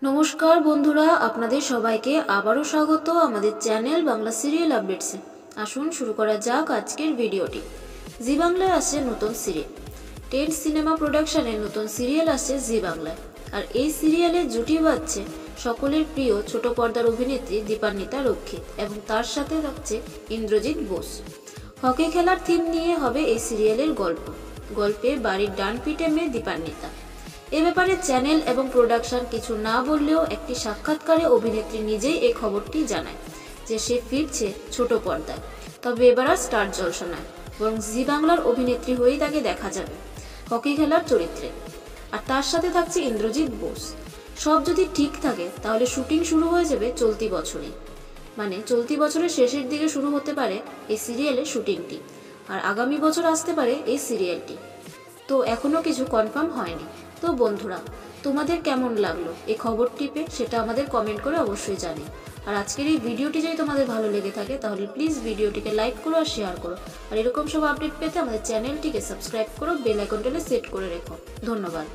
নমস্কার বন্ধুরা, আপনাদের সবাইকে আবারও স্বাগত আমাদের চ্যানেল বাংলা সিরিয়াল আপডেটসে। আসুন শুরু করা যাক আজকের ভিডিওটি। জি বাংলায় আসছে নতুন সিরিয়াল। 10 সিনেমা প্রোডাকশনের নতুন সিরিয়াল আসছে জি বাংলায়। আর এই সিরিয়ালে জুটি বাঁধছে সকলের প্রিয় ছোট পর্দার অভিনেত্রী দীপান্বিতা রক্ষিত এবং তার সাথে থাকছে ইন্দ্রজিৎ বোস। হকি খেলার থিম নিয়ে হবে এই সিরিয়ালের গল্পে বাড়ির ডান পিঠে মেয়ে দীপান্বিতা। এ ব্যাপারে চ্যানেল এবং প্রোডাকশন কিছু না বললেও একটি সাক্ষাৎকারে অভিনেত্রী নিজেই এই খবরটি জানায় যে সে ফিরছে ছোট পর্দায়। তবে এবার আর স্টার জলসা নয়, বরং জি বাংলার অভিনেত্রী হয়েই তাকে দেখা যাবে হকি খেলার চরিত্রে। আর তার সাথে থাকছে ইন্দ্রজিৎ বোস। সব যদি ঠিক থাকে তাহলে শুটিং শুরু হয়ে যাবে চলতি বছরেই, মানে চলতি বছরের শেষের দিকে শুরু হতে পারে এই সিরিয়ালের শুটিংটি, আর আগামী বছর আসতে পারে এই সিরিয়ালটি। তো এখনো কিছু কনফার্ম হয়নি। তো বন্ধুরা, তোমাদের কেমন লাগলো এই খবরটি পেয়ে সেটা আমাদের কমেন্ট করে অবশ্যই জানিও। আর আজকের এই ভিডিওটি যদি তোমাদের ভালো লেগে থাকে তাহলে প্লিজ ভিডিওটিকে লাইক করো আর শেয়ার করো। আর এরকম সব আপডেট পেতে আমাদের চ্যানেলটিকে সাবস্ক্রাইব করো, বেল আইকনটা সেট করে রেখো। ধন্যবাদ।